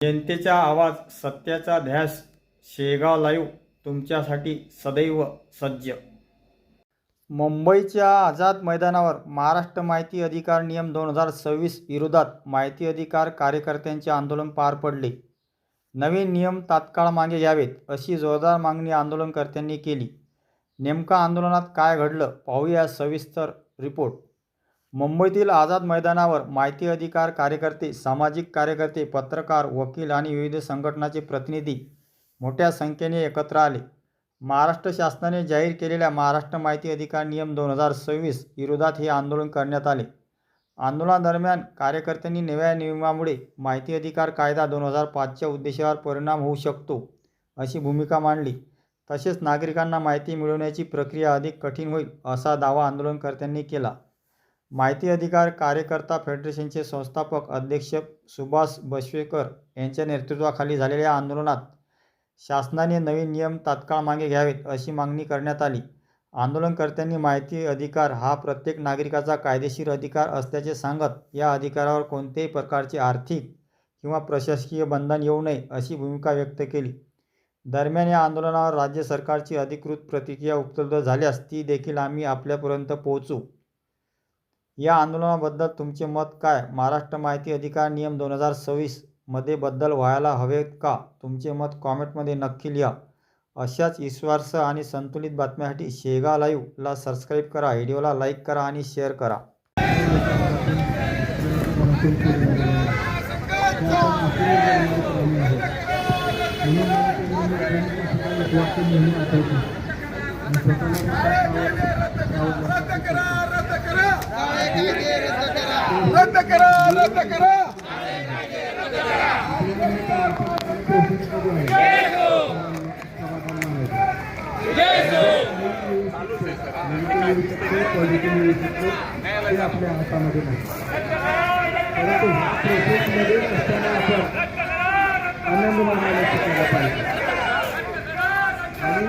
जनतेचा आवाज, सत्याचा ध्यास, शेगाव लाईव्ह तुमच्यासाठी सदैव सज्ज. मुंबईच्या आझाद मैदानावर महाराष्ट्र माहिती अधिकार नियम 2026 विरोधात माहिती अधिकार कार्यकर्त्यांचे आंदोलन पार पडले. नवीन नियम तात्काळ मागे घ्यावेत अशी जोरदार मागणी आंदोलनकर्त्यांनी केली. नेमका आंदोलनात काय घडलं पाहूया सविस्तर रिपोर्ट. मुंबईतील आझाद मैदानावर माहिती अधिकार कार्यकर्ते, सामाजिक कार्यकर्ते, पत्रकार, वकील आणि विविध संघटनांचे प्रतिनिधी मोठ्या संख्येने एकत्र आले. महाराष्ट्र शासनाने जाहीर केलेल्या महाराष्ट्र माहिती अधिकार नियम 2026 विरोधात हे आंदोलन करण्यात आले. आंदोलनादरम्यान कार्यकर्त्यांनी नव्या नियमामुळे माहिती अधिकार कायदा 2005च्या उद्देशावर परिणाम होऊ शकतो अशी भूमिका मांडली. तसेच नागरिकांना माहिती मिळवण्याची प्रक्रिया अधिक कठीण होईल असा दावा आंदोलनकर्त्यांनी केला. माहिती अधिकार कार्यकर्ता फेडरेशनचे संस्थापक अध्यक्ष सुभाष बसवेकर यांच्या नेतृत्वाखाली झालेल्या आंदोलनात शासनाने नवीन नियम तात्काळ मागे घ्यावेत अशी मागणी करण्यात आली. आंदोलनकर्त्यांनी माहिती अधिकार हा प्रत्येक नागरिकाचा कायदेशीर अधिकार असल्याचे सांगत या अधिकारावर कोणत्याही प्रकारचे आर्थिक किंवा प्रशासकीय बंधन येऊ नये अशी भूमिका व्यक्त केली. दरम्यान या आंदोलनावर राज्य सरकारची अधिकृत प्रतिक्रिया उपलब्ध झाल्यास ती देखील आम्ही आपल्यापर्यंत पोहोचू. या आंदोलनाबद्दल तुमचे मत काय? महाराष्ट्र माहिती अधिकार नियम 2026 मध्ये बदल व्हायला हवेत का? तुमचे मत कॉमेंटमध्ये नक्की लिहा. अशाच विश्वासार्ह आणि संतुलित बातम्यांसाठी शेगाव लाईव्हला सबस्क्राईब करा, व्हिडिओला लाईक करा आणि शेअर करा. रद्द करा रद्द करा. आपल्या हातामध्ये नाही, परंतु ह्या प्रोसेसमध्ये असताना आपण आनंद मानायला शिकायला पाहिजे. आणि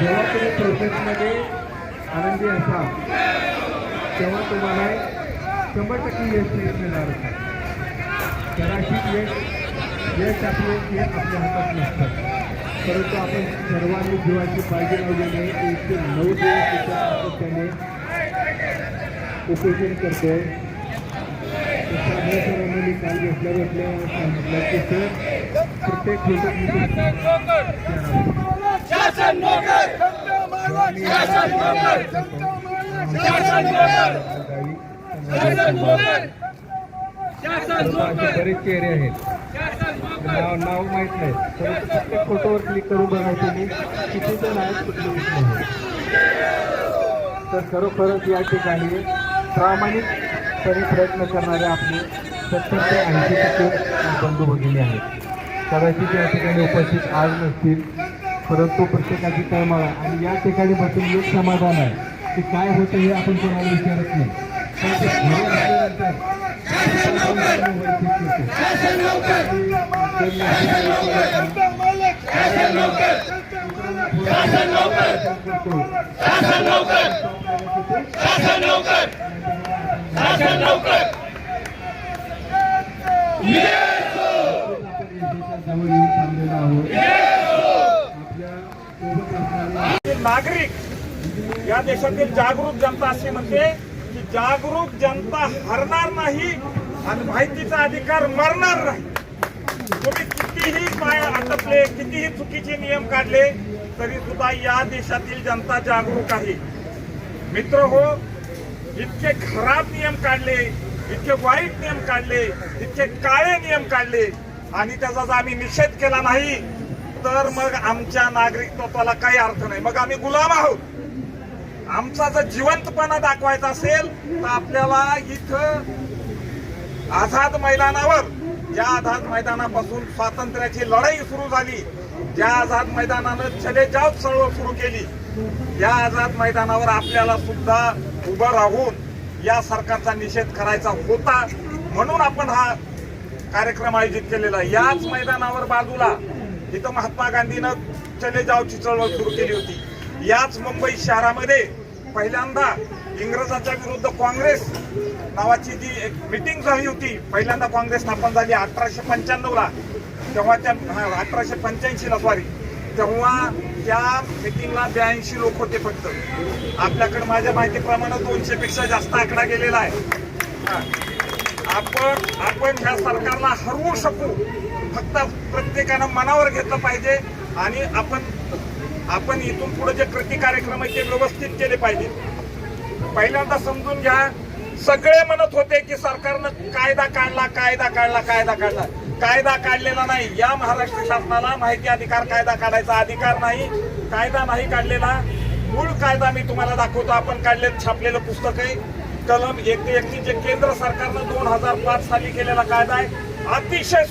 जेव्हा तुम्ही प्रोसेसमध्ये आनंदी असाल तेव्हा तुम्हाला 100% यश मिळणार. कदाचित यश आपल्या हातात नसतं, परंतु आपण सर्वांनी जीवाची काळजी लावल्याने 1 ते 9 दिवस सुद्धा त्याने उपोषण करतोय. सरांनी काल घेतल्या सांगितलं की सर प्रत्येक बरेच चेहरे आहेत, नाव माहीत नाही, परंतु प्रत्येक फोटोवर क्लिक करून बघायचे मी किती जण आहेत, कुठले नाही. तर खरोखरच या ठिकाणी प्रामाणिकपणे प्रयत्न करणारे आपले 70 ते 80% बंधू भगिनी आहेत. कदाचित या ठिकाणी उपस्थित आज नसतील, परंतु प्रत्येकाची तळमळ आणि या ठिकाणी बसून एक समाधान आहे की काय होतं हे आपण कोणाला विचारत नाही. नागरिक या देशातील जागरूक जनता अशी म्हणते की जागरूक जनता हरणार नाही आणि माहितीचा अधिकार मरणार नाही. तुम्ही कितीही पाय आटपले, कितीही चुकीचे नियम काढले तरी सुद्धा या देशातील जनता जागरूक आहे. मित्र हो, इतके खराब नियम काढले, इतके वाईट नियम काढले, इतके काळे नियम काढले आणि त्याचा जर आम्ही निषेध केला नाही तर मग आमच्या नागरिकत्वाला काही अर्थ नाही, मग आम्ही गुलाम आहोत. आमचा जर जिवंतपणा दाखवायचा असेल तर आपल्याला इथं आझाद मैदानावर, ज्या आझाद मैदानापासून स्वातंत्र्याची लढाई सुरू झाली, ज्या आझाद मैदानानं चले जाव चळवळ सुरू केली, या आझाद मैदानावर आपल्याला सुद्धा उभं राहून या सरकारचा निषेध करायचा होता. म्हणून आपण हा कार्यक्रम आयोजित केलेला. याच मैदानावर बाजूला इथं महात्मा गांधीनं चले जावची चळवळ सुरू केली होती. याच मुंबई शहरामध्ये पहिल्यांदा इंग्रजांच्या विरुद्ध काँग्रेस नावाची जी एक मीटिंग झाली होती, पहिल्यांदा काँग्रेस स्थापन झाली 1895ला. तेव्हा त्या 1885ला सॉरी, तेव्हा त्या मिटिंगला 82 लोक होते फक्त. आपल्याकडे माझ्या माहितीप्रमाणे 200 पेक्षा जास्त आकडा गेलेला आहे. आपण ह्या सरकारला हरवू शकू, फक्त प्रत्येकानं मनावर घेतलं पाहिजे आणि आपण इथून पुढे जे कृती कार्यक्रम आहे ते व्यवस्थित केले पाहिजे. पहिल्यांदा समजून घ्या, सगळे म्हणत होते की सरकारनं कायदा काढलेला नाही. या महाराष्ट्र शासनाला माहिती अधिकार कायदा काढायचा अधिकार नाही. कायदा नाही काढलेला. मूळ कायदा मी तुम्हाला दाखवतो. आपण काढलेलं छापलेलं पुस्तक आहे. कलम 1 जे केंद्र सरकारनं 2005 साली केलेला कायदा आहे. अतिशय